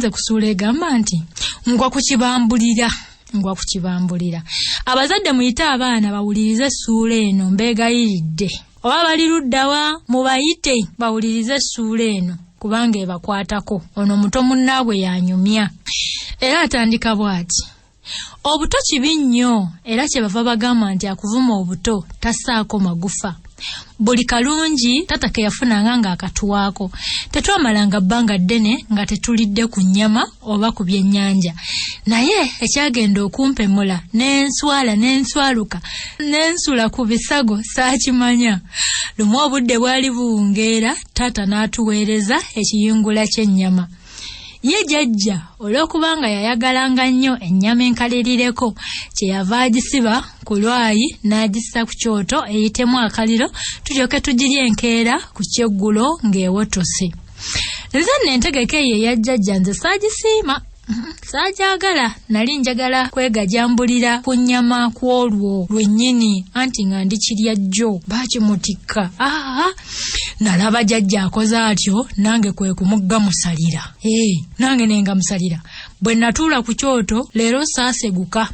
nze kusuula egamba nti Ngwa Ku Kibambulira. Ngwa Ku Kibambulira. Abazadde muyite abaana bawulirize essuula eno mbeegayiridde. Oba bali luddawa mubayite bawulirize essuula eno kubanga ebakwatako. Ono muto munnaabwe yanyumya. Era atandika bw'ati. Obuto kibi nnyo era kyebava bagamba nti akuvuma obuto tassaako magufa. Buli kalungi tata ke yafunanga ng'akatuwaako. Tetwamalanga bbanga ddene nga tetulidde ku nnyama oba ku byennyanja. Naye ekyagenda okumpemula n'enswaluka n'ensula ku bisago saakimanya. Lumu obudde bwali buwungeera tata n'atuweereza ekiyungula ky'ennyama. Ye jjajja olw'okubanga yayagalanga nnyo ennyama enkalirireko kyeyava agisiba ku lwayi n'agissa ku kyoto eyitemu akaliro tulyoke tugirye enkeera ku kyeggulo ng'ewotose. Nze n'entegeka eyo eya jjajja nze saagisiima. Saajagala nali njagala kwegajambulira ku nnyama ku olwo lwennyini anti nga ndikirya jjo baakimutikka. Nalaba jjajja akoze atyo nange kwe kumugga musalira. Nange nenga musalira. Bwe natuula ku kyoto leero saaseguka.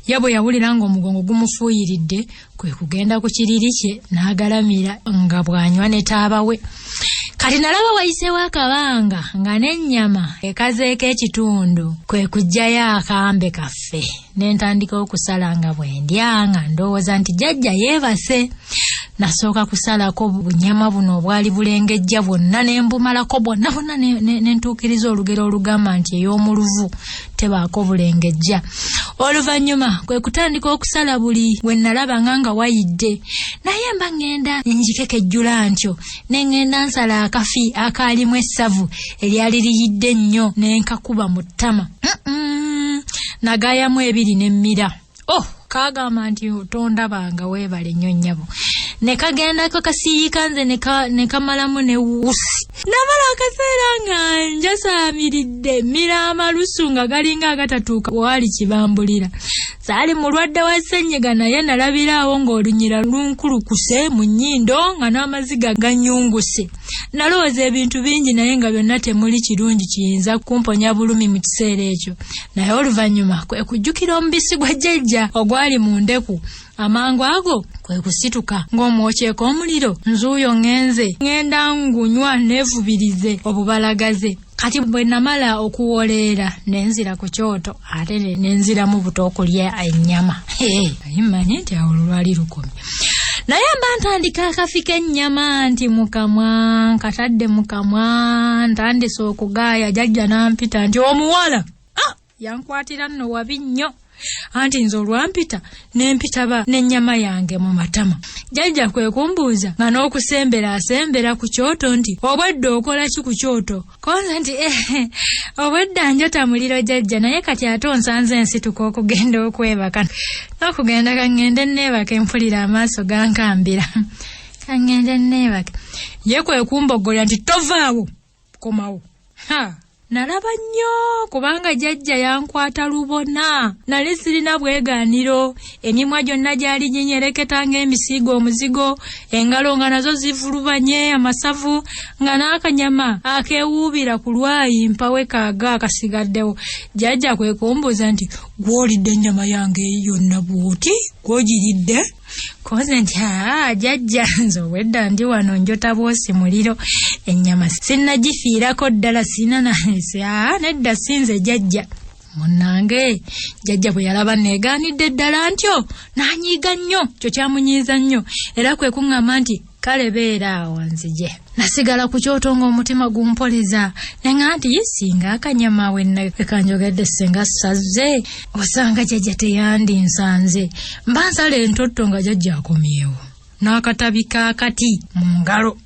Yabwe yawulira ng'omugongo gumufuuyiridde kwe kugenda ku kiriri kye n'agalamira nga bw'anywa ne taabawe. Kati nalaba wayiseewo akabanga nga n'ennyama ekazeeko ekitundu kwe kuggyayo akambe kaffe n'entandika okusala nga bwe ndya nga ndowooza nti jjajja yeebase. Nasooka kusalako bunyama buno obwali bulengejja bwonna ne mbumalako bwonna n'entuukiriza olugero olugamba nti ey'omuluvu tebaako bulengejja. Oluvannyuma kwe kutandika okusala buli bwe nalabanga nga wayidde. Naye mba ngenda njikekejjula ntyo ne ngenda nsala akafi akaalimu essavu eryali liyidde nnyo n'enkakuba mu ttama. Nagaayamu ebiri n'emmira. Kaagamba nti tondabanga weebale nnyo nnyabo. Ne kagendako kasiiyika nze ne kamalamu ne wuusi. Namala akaseera nga njasaamiridde mmira amalusu nga galinga agatatuuka waali Kibambulira. Saali mulwadde wa ssenyiga naye nalabiraawo ng'olunyira lunkulukuse mu nnyindo nga n'amaziga ganyunguse. Nalowooza ebintu bingi naye nga byonna temuli kirungi kiyinza kumponya bulumi mu kiseera ekyo. Naye oluvannyuma kwe kujjukira omubisi gwa jjajja ogwali mu ndeku. Amangu ago kwe kusituka ng'omwokyeko omuliro nzuuyo ngenda ngunywa neevubirize obubalagaze. Kati bwe namala okuwoleera nenzira ku kyoto ate nenziramu buto okulya ennyama. Ayimanyi nti awo lwali lukomye. Naye mba ntandika akafi k'ennyama nti mukamwa nkatadde mukamwa ntandise okugaaya jjajja n'ampita nti omuwala yankwatira nno wabi nnyo. Anti nze olwampita n'empita n'ennyama yange mu matama. Jjajja kwe kumbuuza nga n'okusembera ku kyoto nti obwedda okola ki ku kyoto? Konza nti obwedda njota muliro jjajja naye kati ate onsanze ensituka okugenda okwebaka. N'okugenda kangende neebaka empulira amaaso gankambira. Kangende neebaka. Ye kwe kumboggola nti tovaawo komawo. Nalaba nnyo kubanga jjajja yankwata lubona. Nali sirina bwegaaniro. Emimwa gyonna gyali ginyereketa ng'emisiigo omuzigo. Engalo nga nazo zivulubanye amasavu nga n'akanyama akeewuubira ku lwayi mpawe kaaga akasigaddewo. Jjajja kwe kumbuuza nti gw'olidde ennyama yange yonna bw'oti? Gw'ogiridde? Koze nti jjajja nze obwedda ndi wano njota bwosi muliro. Ennyama sinnagifiirako ddala sina nedda sinze jjajja. Munnange jjajja bwe yalaba neegaanidde ddala ntyo n'anyiiga nnyo kyo kyamunyiiza nnyo era kwe kuŋŋamba nti kale beera awo nzije. Nasigala ku kyoto ng'omutima gumpoliza nenga nti singa akanyama wenna kanjogedde senga sazze osanga jjajja teyandinsanze. Mba nsala entotto nga jjajja akomyewo n'akatabi kaakati mu ngalo.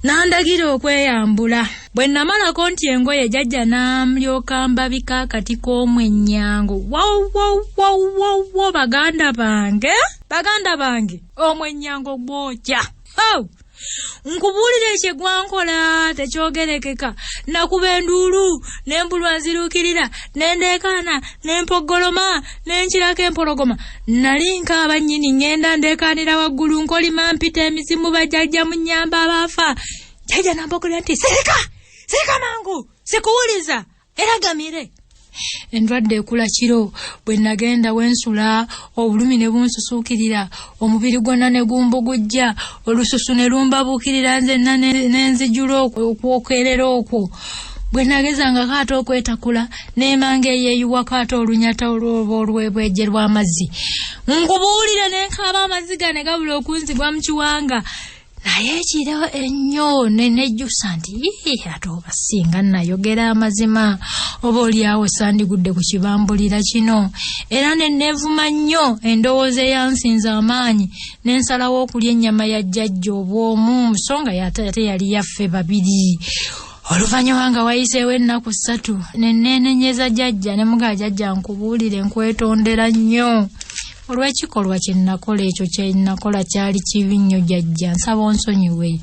Nandagira okweyambula. Bwe namalako nti engoye jjajja n'amulyoka mbabika akati k'omwennyango. Wow, baganda bange omwennyango gwokya. Nkubuulira ekyegwankola tekyogerekeka. Nakuba enduulu n'embulwa nziruukirira n'endeekaana n'empoggoloma n'enkirako empologoma. Nali nkaaba nnyini ngenda ndeekaanira waggulu nkolima mpita emizimu bajjajja mu nnyamba abaafa. Jjajja n'ambogolera nti sirika mangu sikuwuliza. eragamire. Endwadde ekula kiro bwe nagenda wensula obulumi ne bunsusuukirira omubiri gwonna ne gumbugujja olususu ne lumbabuukirira nzenna nenzijula okwokerera okwo. Bwe nagezanga kaato okwetakula n'emanga eyeeyiwa kaato olunyata olw'ebwejje lw'amazzi. Nkubuulire ne nkaaba amazzi gane gabula okunzigwa mu kiwanga. Naye ekiro ennyo nejjusa nti ate oba singa nayogera amazima oba oliawo sandigudde ku kibambulira kino. Era neneevuma nnyo endowooza eyansinza amaanyi n'ensalawo okulya ennyama ya jjajja obw'omu nsonga ate yali yaffe babiri. Oluvannyuma nga wayiseewo ennaku 3 neneenenyeza jjajja ne mugaa jjajja nkubuulire nkwetondera nnyo. Olw'ekikolwa kye nakola ekyo kye nakola kyali kibi nnyo jjajja nsaba onsonyiwe.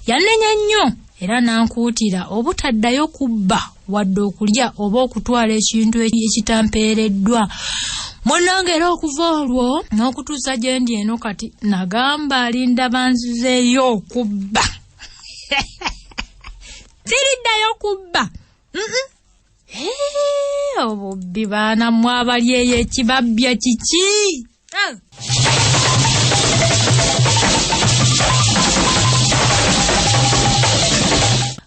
Yannenya nnyo era nankuutira obutaddayo kubba wadde okulya oba okutwala ekintu ekitampeereddwa. Munnange era okuva olwo n'okutuusa gye ndi eno kati nagamba alinda banzizeeyo okubba. Siriddayo kubba. Obubbi baana mmwe abali eyo ekibabbya kiki?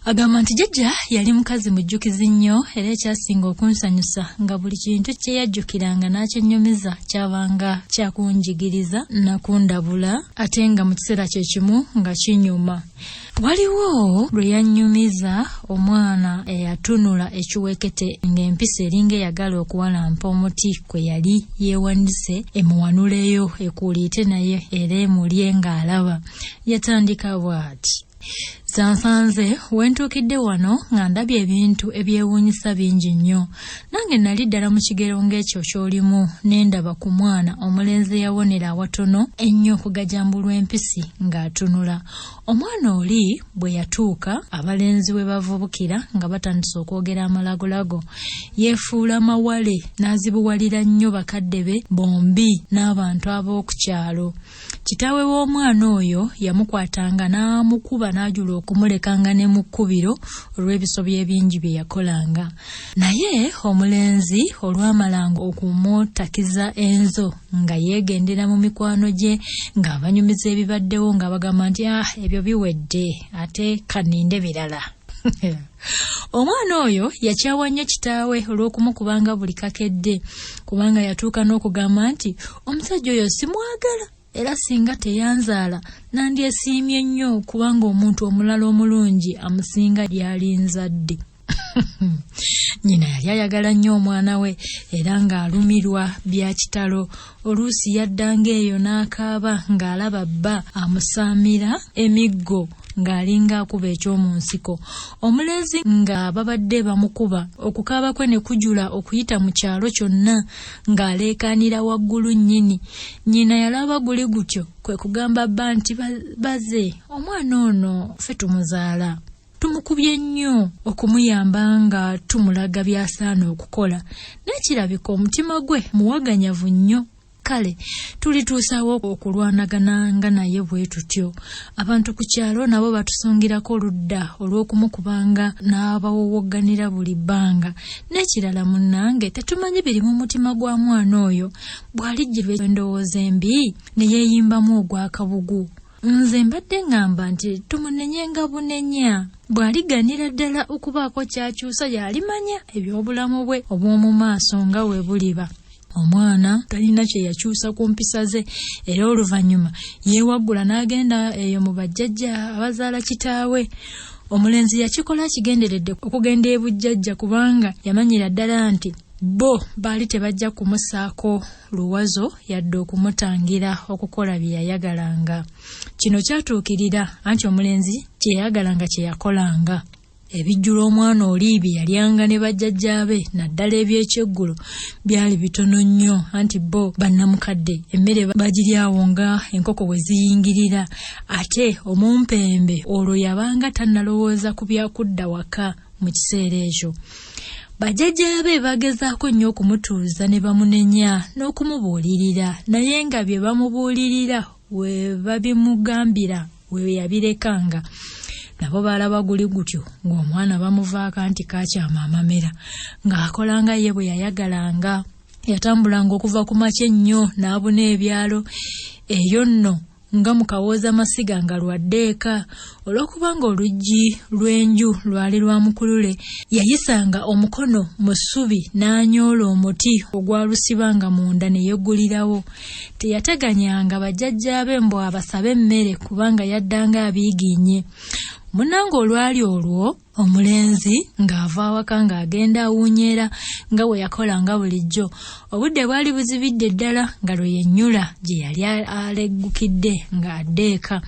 Agamba nti jjajja yali mukazi mujjukizi nnyo era ekyasinga okunsanyusa nga buli kintu kye yajjukiranga n'akyennyumiza kyabanga kyakunjigiriza nakundabula ate nga mu kiseera kye kimu nga kinyuma. Waliwo lwe yannyumiza omwana eyatunula ekiwekete ng'empisi eringa eyagala okuwalampa omuti kwe yali yeewandise emuwanuleyo ekuuliite naye era emulye ng'alaba. Yatandika bw'ati: Zansanze wentuukidde wano nga ndabye ebintu ebyewuunyisa bingi nnyo. Nange nali ddala mu kigero ng'ekyo ky'olimu n'endaba ku mwana omulenzi yawonera awatono ennyo okugajambulwa empisi ng'atunula. Omwana oli bwe yatuuka abalenzi we bavubukira nga batandise okwogera amalagolago yeefuula mawale n'azibuwalira nnyo bakadde be bombi n'abantu ab'oku kyalo. Kitaawe w'omwana oyo yamukwatanga n'amukuba n'ajula okumulekanga ne mu kkubiro olw'ebisobyo ebingi bye yakolanga. Naye omulenzi olwamalanga okumutakiza enzo nga yeegendera mu mikwano gye ng'abanyumiza ebibaddewo nga bagamba nti ebyo biwedde ate kaninde birala. Omwana oyo yakyawa nnyo kitaawe olw'okumukubanga buli kakedde kubanga yatuuka n'okugamba nti omusajja oyo simwagala era singa teyanzaala nandyesiimye nnyo kubanga omuntu omulala omulungi amusinga lyali nzadde. Nnyina yali ayagala nnyo omwana we era ng'alumirwa bya kitalo. Oluusi yaddanga eyo n'akaaba ng'alaba bba amusaamira emiggo ng'alinga akuba eky'omu nsiko. Omulenzi nga babadde bamukuba okukaaba kwe ne kujula okuyita mu kyalo kyonna ng'aleekaanira waggulu nnyini. Nnyina yalaba guli gutyo kwe kugamba bba nti baze omwana ono ffe tumuzaala. Tumukubye nnyo okumuyamba nga tumulaga by'asaana okukola. N'ekirabika omutima gwe muwaganyavu nnyo. Kale tulituusawo okulwanagana nga naye bwe tutyo. Abantu ku kyalo nabo batusongirako oludda olw'okumukubanga n'abawowogganira buli bbanga. N'ekirala munnange tetumanyi biri mu mutima gwa mwana oyo bw'alijjirwa endowooza embi ne yeeyimbamu ogw'akabugu. Nze mbadde ngamba nti tumunenyenga bunenya. Bw'aliganira ddala okubaako kyakyusa yalimanya eby'obulamu bwe obw'omu maaso nga we buliba. Omwana talina kye yakyusa ku mpisa ze era oluvannyuma yeewaggula n'agenda eyo mu bajjajja abazaala kitaawe. Omulenzi yakikola kigenderedde okugenda ebujjajja kubanga yamanyira ddala nti bo baali tebajja kumusaako luwazo yadde okumutangira okukola bye yayagalanga. Kino kyatuukirira anti omulenzi kye yayagalanga kye yakolanga. Ebijjula omwana oli bye yalyanga ne bajjajjaabe naddala eby'ekyeggulo byali bitono nnyo anti bo bannamukadde emmere bagiryawo nga enkoko bwe ziyingirira ate omumpembe olwo yabanga tannalowooza ku byakudda waka mu kiseera ekyo. Bajjajjaabe bagezaako nnyo okumutuuza ne bamunenya n'okumubuulirira naye nga bye bamubuulirira we babimugambira we yabirekanga. nabo balaba guli gutyo ng'omwana bamuvaako anti kakyama amamera ng'akola nga ye bwe yayagalanga. Yatambulanga okuva ku makya ennyo n'abuna ebyalo eyo nno nga mukawooza masiga nga lwaddeeka olw'okubanga oluggi lw'enju lwali lwa mukulule. Yayisanga omukono mu ssubi n'anyoola omuti ogwalusibanga munda ne yeggulirawo. Teyateganyanga bajjajjaabe mbu abasabe emmere kubanga yaddanga abiiginnye. Munnange olwali olwo omulenzi ng'ava awaka ng'agenda awuunyeera nga bwe yakolanga bulijjo. Obudde bwali buzibidde ddala nga lwe yennyula gye yali aleggukidde ng'addeeka.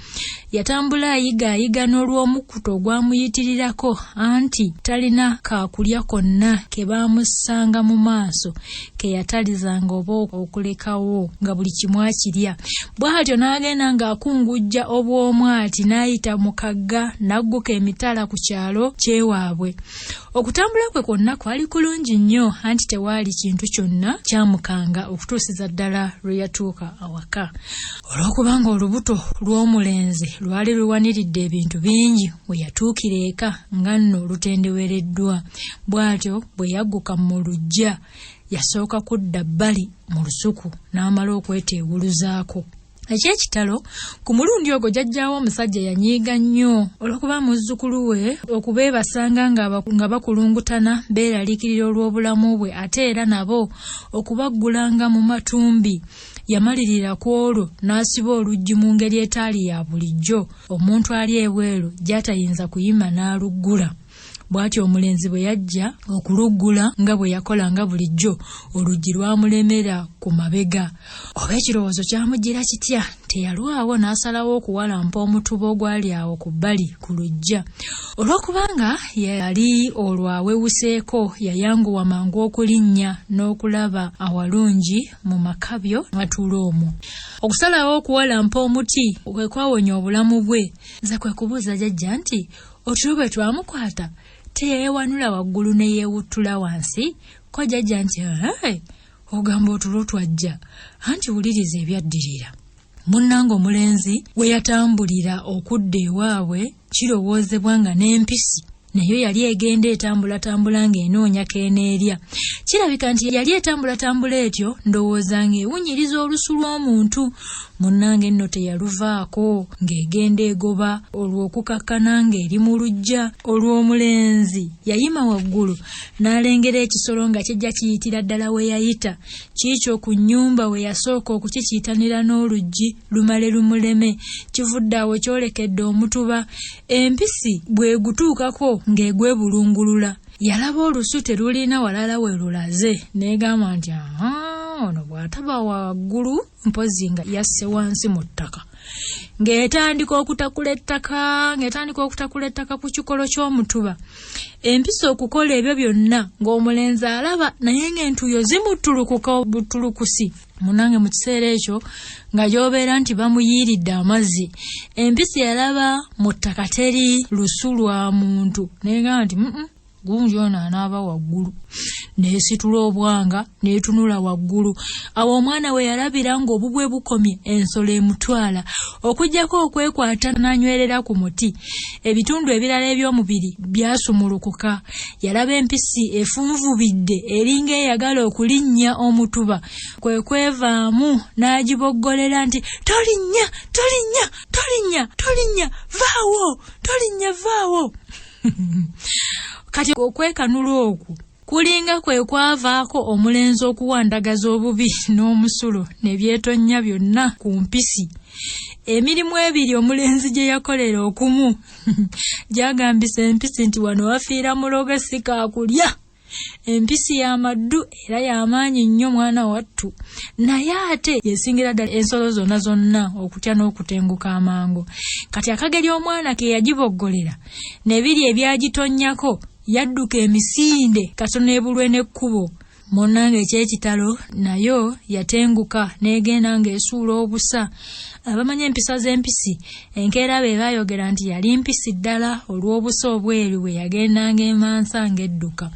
Yatambula ayiga n'olw'omukkuto ogwamuyitirirako anti talina kaakulya konna ke baamussanga mu maaso ke yatalizanga oba okulekawo nga buli kimu akirya. Bw'atyo n'agenda ng'akungujja obw'omwati n'ayita mu kagga n'agguka emitala ku kyalo kyewaabwe. Okutambula kwe kwonna kwali kulungi nnyo anti tewaali kintu kyonna kyamukanga okutuusiza ddala lwe yatuuka awaka. Olw'okubanga olubuto lw'omulenzi lwali luwaniridde ebintu bingi we yatuukira eka nga nno lutendewereddwa. Bw'atyo bwe yagguka mu luggya yasooka kudda bbali mu lusuku n'amala okweteewuluzaako. Ekyekitalo ku mulundi ogwo jjajjaawe omusajja yanyiiga nnyo olw'okuba muzzukulu we okubeebasanga nga bakulungutana beeraliikirira olw'obulamu bwe ate era nabo okubaggulanga mu matumbi. Yamalirira ku olwo n'asiba oluggi mu ngeri etaali ya bulijjo omuntu ali ebweru gy'atayinza kuyima n'aluggula. Bw'atyo omulenzi bwe yajja okuluggula nga bwe yakolanga bulijjo oluggi lwamulemera ku mabega. Oba ekirowoozo kyamujjira kitya teyalwawo n'asalawo okuwalampa omutuba ogwali awo ku bbali ku luggya. Olw'okubanga yali olwo awewuseeko yayanguwa mangu okulinnya n'okulaba awalungi mu makabyo atula omwo. Okusalawo okuwalampa omuti kwe kwawonya obulamu bwe. Nze kwe kubuuza jjajja nti otulo bwe twamukwata teyeewanula waggulu ne yeewuttula wansi? Ko jjajja nti ogamba otulo twajja anti wuliriza ebyaddirira. Munnange omulenzi we yatambulira okudda ewaabwe kirowoozebwa nga n'empisi nayo yali egenda etambula ng'enoonya k'eneerya. Kirabika nti yali etambula etyo ndowooza ng'ewunyiriza olusu lw'omuntu. Munnange nno teyaluvaako ng'egenda egoba olw'okukakkana ng'eri mu luggya olw'omulenzi. Yayima waggulu n'alengera ekisolo nga kijja kiyitira ddala we yayita. Kiikyo ku nnyumba we yasooka okukikiitanira n'oluggi lumale lumuleme. Kivudde awo kyolekedde omutuba. Empisi bw'egutuukako ng'egwebulungulula. Yalaba olusu terulina walala we lulaze n'egamba nti ono bw'ataba waggulu mpozi nga yasse wansi mu ttaka. Ng'etandika okutakula ettaka ku kikolo ky'omutuba. Empisi okukola ebyo byonna ng'omulenzi alaba naye ng'entuuyo zimuttulukuka butulukusi. Munnange mu kiseera ekyo nga gy'obeera nti bamuyiiridde amazzi. Empisi yalaba mu ttaka teri lusu lwa muntu n'egamba nti gunji ono anaaba waggulu. Neesitula obwanga n'etunula waggulu. Awo omwana we yalabira ng'obubwe bukomye ensolo emutwala. Okuggyako okwekwata n'anywerera ku muti. Ebitundu ebirala eby'omubiri byasumulukuka. Yalaba empisi efunvubidde eringa eyagala okulinnya omutuba. Kwe kwevaamu n'agiboggolera nti tolinnya vaawo. Kati okwekanula okwo kulinga kwe kwavaako omulenzi okuwandagaza obubi n'omusulo ne byetonnya byonna ku mpisi. Emirimu ebiri omulenzi gye yakolera okumu gyagambisa empisi nti wano wafiira muloga si kaakulya. Empisi y'amaddu era y'amaanyi nnyo mwana wattu. Naye ate yesingira ddala ensolo zonna okutya n'okutenguka amangu. Kati akageri omwana ke yagiboggolera n'ebiri ebyagitonnyako yadduka emisinde katono ebulwe n'ekkubo Munnange eky'ekitalo nayo yatenguka n'egenda ng'esuula obusa. Abamanya empisa z'empisi enkeera be baayogera nti yali mpisi ddala olw'obusa obweru bwe yagendanga emansa ng'edduka.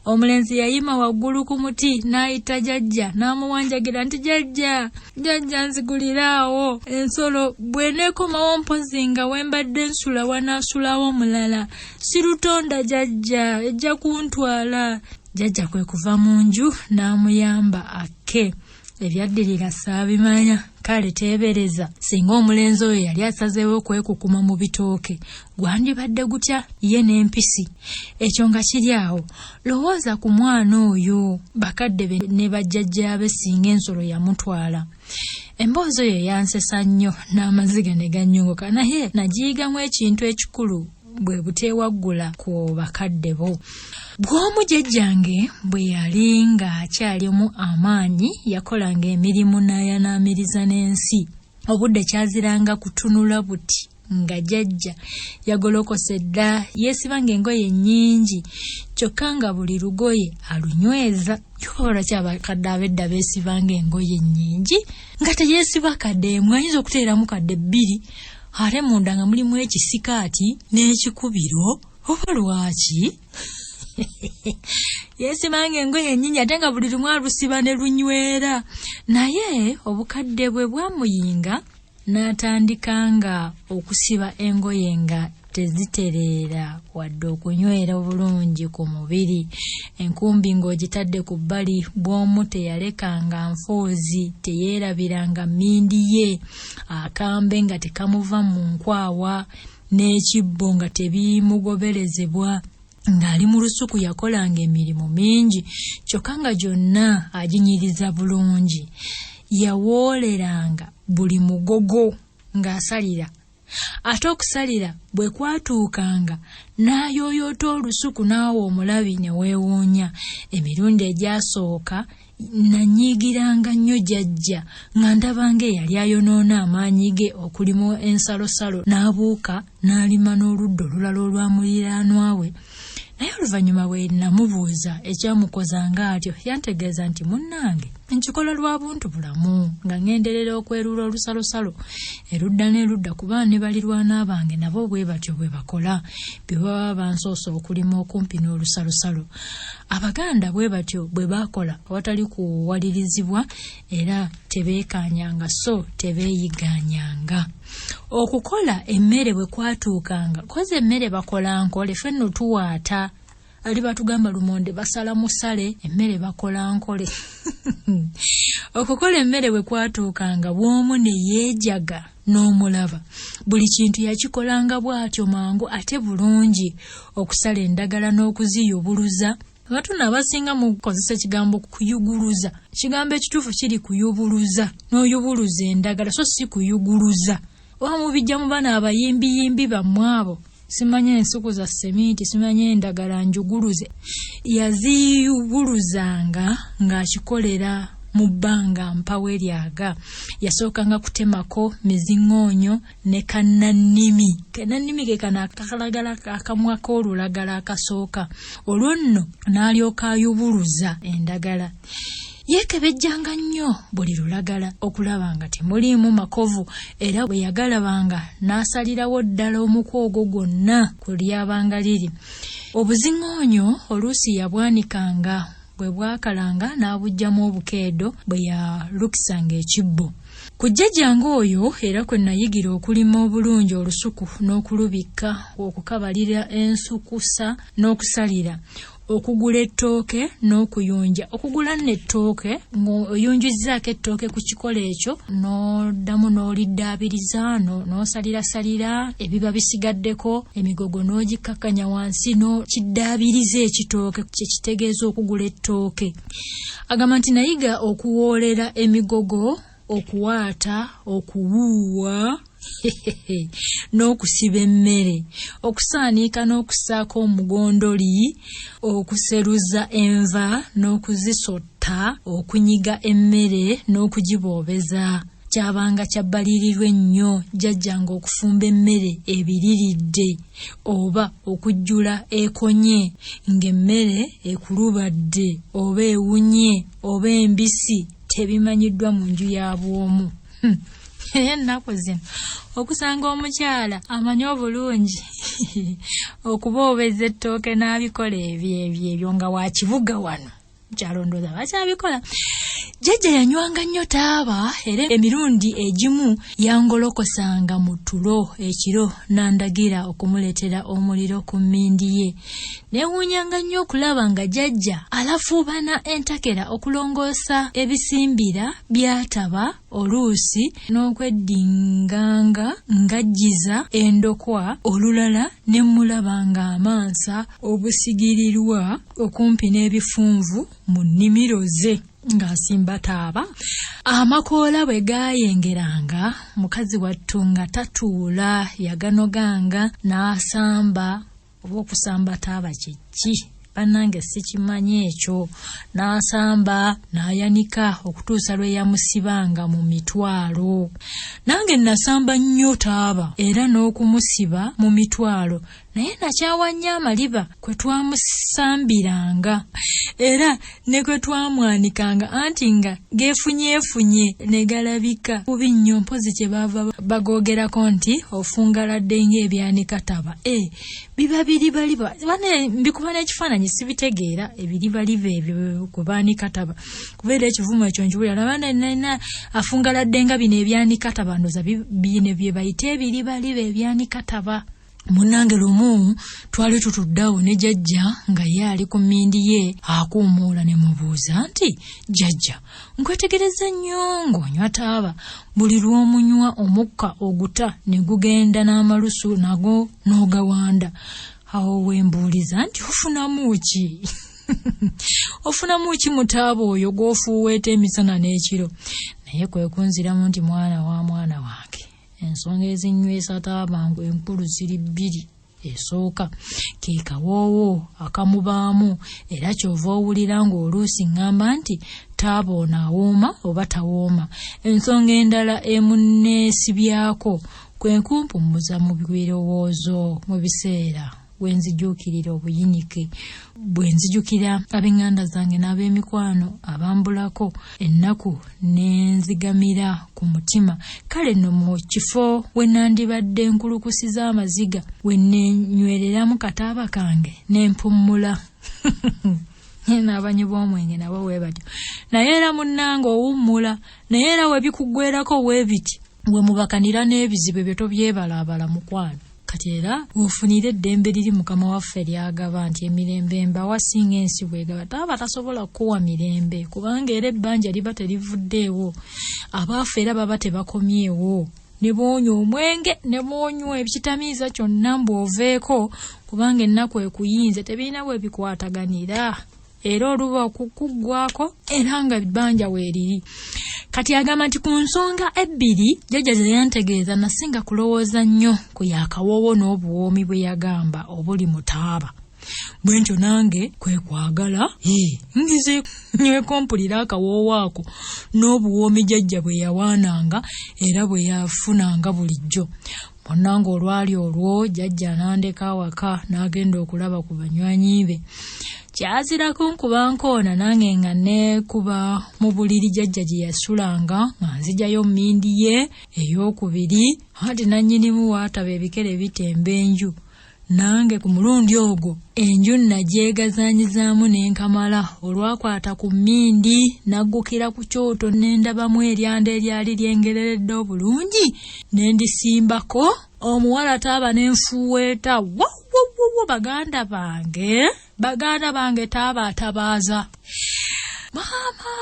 Omulenzi yayima waggulu ku muti n'ayita jjajja n'amuwanjagira nti jjajja nziguliraawo ensolo bw'eneekomawo mpozi nga wembadde nsula wanaasulawo mulala. Sirutonda jjajja, ejja kuntwala. Jjajja kwe kuva mu nju n'amuyamba akke. Ebyaddirira saabimanya, kale teebereza singa omulenzi oyo yali asazeewo okwekukuma mu bitooke gwandibadde gutya ye n'empisi. Ekyo nga kiri awo, lowooza ku mwana oyo, bakadde be ne bajjajjaabe singa ensolo yamutwala. Emboozi oyo yansesa nnyo n'amaziga ne gannyongoka, naye nagiyigamu ekintu ekikulu bwe buteewaggula ku bakadde bo. Bw'omu jjajjange bwe yali ng'akyalimu amaanyi yakolanga emirimu n'ayanaamiriza n'ensi. Obudde kyaziranga kutunula buti nga jjajja yagolokose dda, yeesibanga engoye nnyingi kyokka nga buli lugoye alunyweza. Olwaki abakadde ab'edda beesibanga engoye nnyingi nga teyeesiba kadde emu, ayinza okuteeramu kadde bbiri, ate munda nga mulimu ekisikaati n'ekikubiro? Oba lwaki? Yeesibanga engoye nnyingi ate nga buli lumu alusiba ne lunywera. Naye obukadde bwe bwamuyinga n'atandikanga okusiba engoye nga tezitereera wadde okunywera obulungi ku mubiri. Enkumbi ng'ogitadde ku bbali, bw'omu teyalekanga nfoozi, teyeerabiranga mmindi ye, akambe nga tekamuva mu nkwawa, n'ekibbo nga tebimugoberezebwa. Ng'ali mu lusuku yakolanga emirimu mingi kyokka nga gyonna aginyiriza bulungi. Yawooleranga buli mugogo ng'asalira. Ate okusalira bwe kwatuukanga n'ayooyoota olusuku n'awa omulabi ne weewuunya. Emirundi egyasooka nanyiigiranga nnyo jjajja nga ndabanga eyali ayonoona amaanyi ge okulimu ensalosalo n'abuuka n'alima n'oludda olulala olwamuliraanwa we. Naye oluvannyuma bwe namubuuza ekyamukozanga atyo yantegeeza nti munnange nkikola lwa buntu bulamu nga ngenderera okwerula olusalosalo erudda n'erudda kuba ne balirwana bange nabo bwe batyo bwe bakola bye baba bansoosa okulima okumpi n'olusalosalo. Abaganda bwe batyo bwe bakola awatali kuwalirizibwa era tebeekanyanga so tebeeyiganyanga. Okukola emmere bwe kwatuukanga, koze emmere bakola nkole, ffenno tuwaata. Ali batugamba lumonde basala musale, emmere bakola nkole. Okukola emmere bwe kwatuukanga, bw'omu ne yeejaga n'omulaba. Buli kintu yakikolanga bw'atyo mangu ate bulungi. Okusala endagala n'okuziyubuluza. Abatuna abasinga mu kukozesa ekigambo kuyuguluza. Ekigambo ekituufu kiri kuyubuluza. N'oyubuluza endagala so si kuyuguluza. Wamubijja mu bana abayimbi bammwe abo. Simanye ensuku za seminti, simanye endagala njuguluze. Yaziyubuluzanga ng'akikolera mu bbanga mpawe lyaga. Yasookanga kutemako miziŋŋoonyo ne kannannimi. Kannannimi ke kana akalagala akamu ak'olulagala akasooka. Olwo nno n'alyoka ayubuluza endagala. Yeekebejjanga nnyo buli lulagala okulaba nga temuliimu makovu era bwe yagalabanga n'asalirawo ddala omukwa ogwo gwonna ku lyabanga liri. Obuziŋŋoonyo oluusi yabwanikanga, bwe bwakalanga n'abuggyamu obukeedo bwe yalukisanga ekibbo. Ku jjajjange oyo era kwe nayigira okulima obulungi olusuku n'okulubikka, okukabalira ensukusa n'okusalira, okugula ettooke n'okuyunja. Okugula n'ettooke ng'oyunjizzaako ettooke ku kikola ekyo n'oddamu n'oliddaabiriza n'osalirasalira ebiba bisigaddeko, emigogo n'ogikakkanya wansi n'okiddaabiriza ekitooke, kye kitegeeza okugula ettooke. Agamba nti nayiga okuwoolera emigogo, okuwaata, okuwuuwa n'okusiba emmere, okusaaniika n'okusaako omugondoli, okuseruza enva n'okuzisotta, okunyiga emmere n'okugiboobeza. kyabanga kyabbalirirwa ennyo jjajjanga okufumba emmere ebiriridde oba okujjula ekonye ng'emmere ekulubadde oba ewunye oba embisi tebimanyiddwa mu nju ya bwomu. Ennaku zino okusanga omukyala amanyi obulungi okuboobeza ettooke n'abikola ebyo nga wa kibuga wano kyalondooza bakyabikola. Jjajja yanywanga nnyo taaba era emirundi egimu yangolokosanga mu tulo ekiro n'andagira okumuleetera omuliro ku mmindi ye. Neewuunyanga nnyo okulaba nga jjajja alafuubana entakera okulongoosa ebisimbira by'ataba oluusi n'okweddinganga ng'ajjiza endokwa olulala ne mulabanga amansa obusigirirwa okumpi n'ebifunvu mu nnimiro ze ng'asimba taaba. Amakoola bwe gaayengeranga mukazi wattu nga tatuula yaganoganga n'asamba. Oba okusamba taaba kiki? Bannange sikimanyi ekyo. N'asamba n'ayanika okutuusa lwe yamusibanga mu mitwalo. Nange nasamba nnyo taaba era n'okumusiba mu mitwalo, naye nakyawa nnyo amaliba kwe twamusambiranga era ne kwe twamwanikanga anti nga geefunyeefunye ne galabika bubi nnyo, mpozi kye baava bagoogerako nti ofungaladde ng'ebyanika taba. Biba biribaliba. Bane mbikuba n'ekifaananyi sibitegeera ebiribaliba ebyo kwe baanika taba. Kubeera ekivumo ekyo nkiwulira nabana nina afungaladde nga bino ebyanika taba ndoza bine bye bayita ebiribaliba ebyanika taba. Munnange lumu twali tutuddawo ne jjajja nga ye ali ku mmindi ye akuumuula ne mubuuza nti, jjajja, nkwetegereza nnyo ng'onywa taaba, buli lw'omunywa omukka oguta ne gugenda n'amalusu nago n'ogawanda. Awo wembuuliza nti ofunamu ki? Ofunamu ki mu taaba oyo gw'ofuuweeta emisana n'ekiro? Naye kwe kunziramu nti mwana wa mwana wange, ensonga ezinywesa taaba enkulu ziri bbiri. Esooka ke kawoowo akamubaamu era kyova owulira ng'oluusi ŋŋamba nti taaba ono awooma oba tawooma. Ensonga endala emunneesibyako kwe nkumpumuza mu birowoozo mu biseera bwenzijuukirira obuyinike, bwenzijukira ab'Enganda zange n'ab'emikwano abambulako ennaku n'enzigamira ku mutima. Kale nno mu kifo we nandibadde nkulukusiza amaziga we neenywereramu kataaba kange n'empummula. N'abanyi b'omwenge nabo bwe batyo. Naye era munnange owummula, naye era we bikuggwerako bwe biti we mubakanira n'ebizibu bye tobyebalaabala mukwano. Kati era ofunire eddembe liri Mukama waffe lyagaba nti emirembe mbawa singa ensi bwegaba. Taaba tasobola kuwa mirembe kubanga era ebbanja liba terivuddeewo. Abaafu era baba tebakomyewo. Ne boonywa omwenge ne boonywa ekitamiiza kyonna mbw'oveeko kubanga ennaku ekuyinze tebirina bwe bikwataganira. Era oluba okukuggwaako era nga ebbanja weeriri. Kati agamba nti ku nsonga ebbiri jjajja ze yantegeeza nasinga kulowooza nnyo ku yakawoowo n'obuwoomi bwe yagamba obuli mu taaba. Bwe ntyo nange kwe kwagala ngize nyekompulira akawoowo ako n'obuwoomi jjajja bwe yawaananga era bwe yafunanga bulijjo. Munnange olwali olwo jjajja n'andeka awaka n'agenda okulaba ku banywanyi be. Kyazirako nkuba nkoona nange nga neekuba mu buliri jjajja gye yasulanga nga nzijayo mmindi ye ey'okubiri ate nannyinimu waataba ebikere bitemba enju. Nange ku mulundi ogwo enju nagyegazaanyizaamu n'enkamala olwakwata ku mmindi naggukira ku kyoto n'endabamu eryanda eryali lyengereredde obulungi n'endisimbako omuwala taaba n'enfuweeta wo baganda bange taaba atabaaza. Maama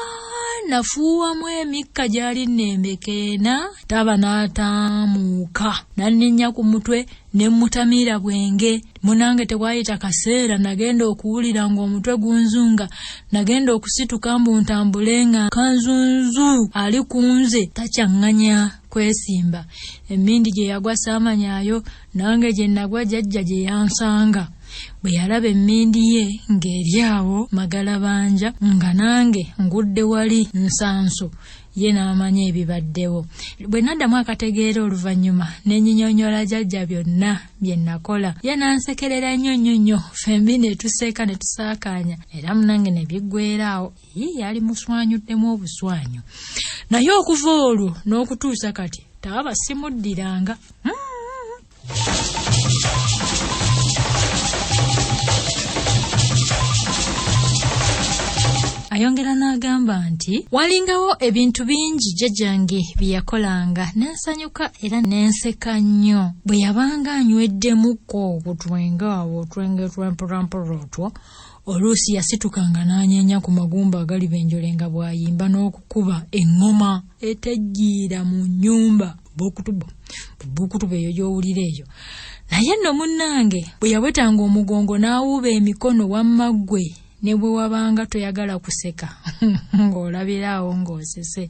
nafuuwamu emikka gyali nnembekeena. Taaba n'ataamuuka n'annenya ku mutwe ne mutamiira bwenge. Munange tewayita kaseera nagenda okuwulira ng'omutwe gunzunga. Nagenda okusituka mbu ntambule nga kanzunzu ali kunze takyaŋŋanya kwesimba. Emmindi gye yagwa saamanyaayo nange gye nagwa jjajja gye yansanga. bwe yalaba emmindi ye ng'eri awo magalabanja nga nange ngudde wali nsanso ye n'amanya ebibaddewo. Bwe naddamu akategeera oluvannyuma n'enyinyonyola jjajja byonna bye nakola, ye n'ansekerera nnyo fembi ne tuseeka ne tusaakaanya era munange ne biggweeraawo. Yali muswanyuddemu obuswanyu, naye okuva olwo n'okutuusa kati taaba simuddiranga. Ayongera n'agamba nti walingawo ebintu bingi jjajjange bye yakolanga n'ensanyuka era n'enseka nnyo. Bwe yabanga anyweddemukko obutwenge awo, otwenge tw'empolampola otwo, oluusi yasitukanga n'anyeenya ku magumba agali benjole nga bw'ayimba n'okukuba eŋŋoma eteggiira mu nnyumba. Bukutuba eyo gy'owulira eyo. Naye nno munnange bwe yawetanga omugongo n'awuuba emikono wamma ggwe, ne bwe wabanga toyagala kuseka ng'olabiraawo ng'osese.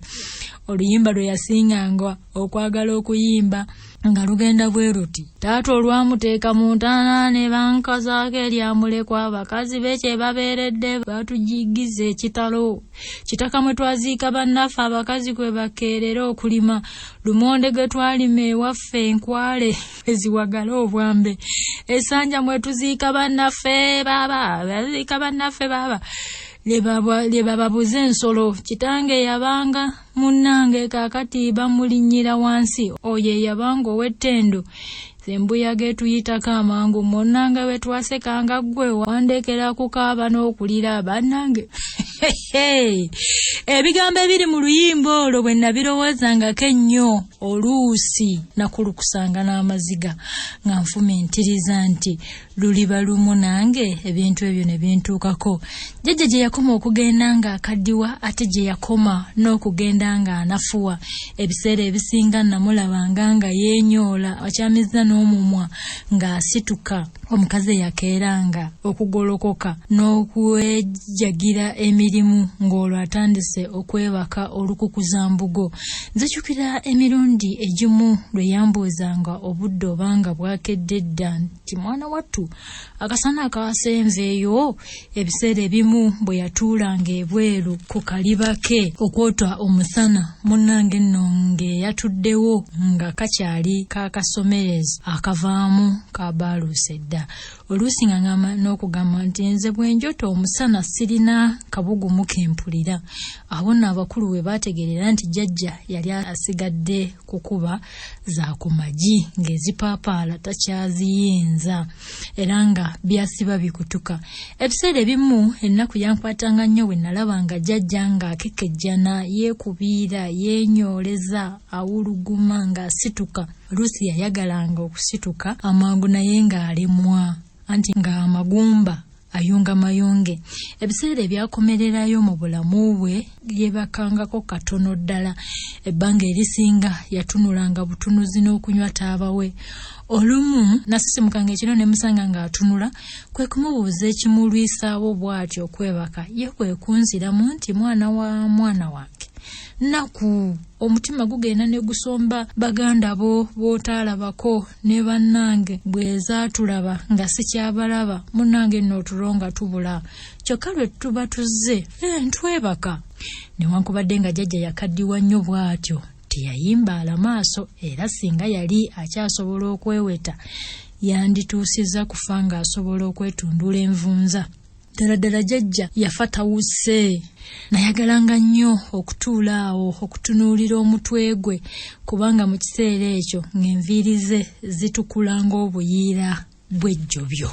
Oluyimba lwe yasinganga okwagala okuyimba nga lugenda bwe ruti: taata olwamuteeka mu ntaana ne bankazaako eryamulekwa, abakazi be kye babeeredde batujigiza ekitalo, kitaka mwe twaziika bannaffe abakazi kwe bakeerera okulima, lumonde ge twalima ewaffe enkwale eziwagala obwambe, esanja mwe tuziika bannaffe baba, baziika bannaffe baba lye bababuze ensolo, kitange yabanga munnange kaakati bamulinnyira wansi, oyo yabanga ow'ettendo, embuyaga etuyitako amangu, munnange bwe twasekanga ggwe wandeekera kukaaba n'okulira bannange. Ebigambo ebiri mu luyimba olwo bwe nabirowoozangako ennyo, oluusi nakulukusanga n'amaziga nga nfumiitiriza nti luliba lumu nange ebintu ebyo ne bintuukako. Jjajja gye yakoma okugenda nga akaddiwa ate gye yakoma n'okugenda nga anafuwa. Ebiseera ebisinga namulabanga nga yeenyoola, akyamizza n'omumwa ng'asituka. Omukazi yakeeranga okugolokoka n'okwejagira emirimu ng'olwo atandise okwebaka olukukuzambugo. Nzijukira emirundi egimu lwe yambuuzanga obudde obanga bwakedde dda nti mwana wattu akasana kaasenveeyo. Ebiseera ebimu bwe yatuulanga ebweru ku kaliba ke okwota omusana, munnange nno ng'eyatuddewo nga kakyali kaakasomerezi akavaamu kabaaluuse dda. Oluusi nga ngamba n'okugamba nti nze bwe njota omusana sirina kabugumu kempulira. Awo nno abakulu we baategeerera nti jjajja yali asigadde kukuba za ku magi ng'ezipaapaala takyaziyinza era nga byasiba bikutuka. Ebiseera ebimu ennaku yankwatanga nnyo bwe nalabanga jjajja ng'akekejjana, yeekubiira, yeenyooleza, awuluguma ng'asituka. Oluusi yayagalanga okusituka amangu naye ng'alemwa, anti ng'amagumba ayunga mayonge. Ebiseera ebyakomererayo mu bulamu bwe yebakangako katono ddala. Ebbanga erisinga yatunulanga butunuzi n'okunywa taabawe. Olumu nasisimukanga ekiro ne musanga ng'atunula, kwe kumubuuza ekimulwisaawo bw'atyo okwebaka, ye kwe kunziramu nti mwana wa mwana wange, naku omutima gugenda ne gusomba baganda bo b'otaalabako ne bannange bwe zaatulaba nga sikyabalaba, munnange nno otulonga tubula, kyokka lwe tuba tuzze ntwebaka. Newankubadde nga jjajja yakaddiwa nnyo bw'atyo, teyayimbaala maaso era singa yali akyasobola okweweta yandituusiza kufa ng'asobola okwetundula envunza. Ddala jjajja yafa tawuse. Nayagalanga nnyo okutuula awo okutunuulira omutwe gwe, kubanga mu kiseera ekyo ng'enviiri ze zitukula ng'obuyiira bw'ejjobyo.